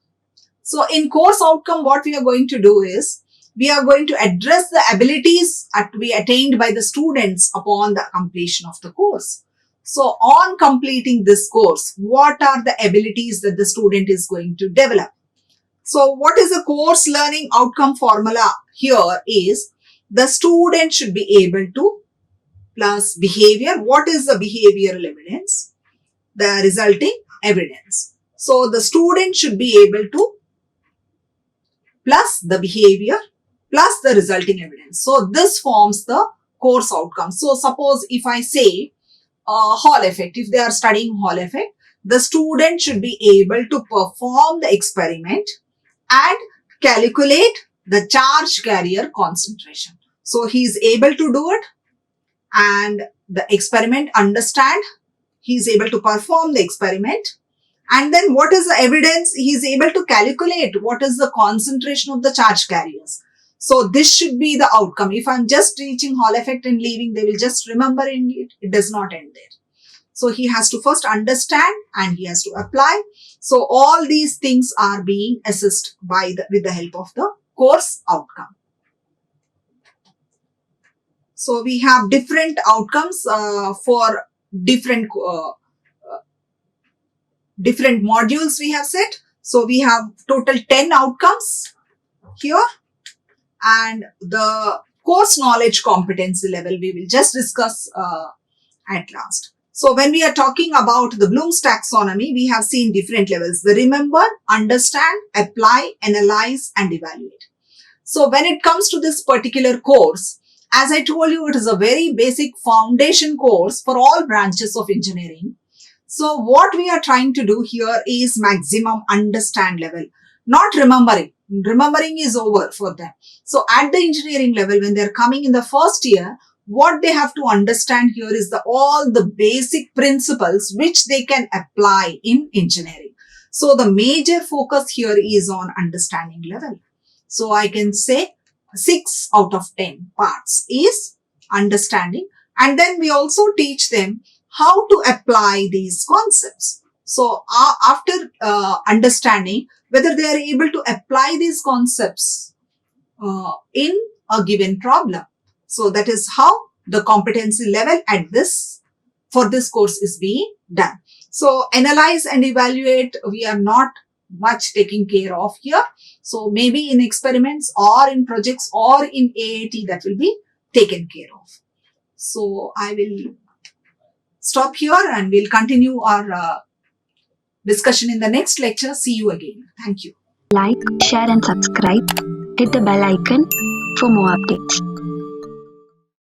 so in course outcome what we are going to do is, we are going to address the abilities to be attained by the students upon the completion of the course. So on completing this course, what are the abilities that the student is going to develop? So what is the course learning outcome formula here is, the student should be able to plus behavior. What is the behavioral evidence? The resulting evidence. So the student should be able to plus the behavior plus the resulting evidence. So this forms the course outcome. So suppose if I say Hall effect, if they are studying Hall effect, the student should be able to perform the experiment and calculate the charge carrier concentration. So he is able to do it and the experiment understand, he is able to perform the experiment, and then what is the evidence? He is able to calculate what is the concentration of the charge carriers. So this should be the outcome. If I'm just teaching Hall effect and leaving, they will just remember it. It does not end there. So he has to first understand and he has to apply. So all these things are being assessed with the help of the course outcome. So we have different outcomes for different modules we have set. So we have total 10 outcomes here, and the course knowledge competency level we will just discuss at last. So when we are talking about the Bloom's taxonomy, we have seen different levels: the remember, understand, apply, analyze, and evaluate. So when it comes to this particular course, as I told you, it is a very basic foundation course for all branches of engineering. So what we are trying to do here is maximum understand level, not remembering. Remembering is over for them. So at the engineering level, when they're coming in the first year, what they have to understand here is all the basic principles which they can apply in engineering. So the major focus here is on understanding level. So I can say 6 out of 10 parts is understanding, and then we also teach them how to apply these concepts. So after understanding, whether they are able to apply these concepts in a given problem. So that is how the competency level for this course is being done. So analyze and evaluate, we are not much taking care of here. So maybe in experiments or in projects or in AAT that will be taken care of. So I will stop here and we'll continue our discussion in the next lecture. See you again. Thank you. Like, share and subscribe. Hit the bell icon for more updates.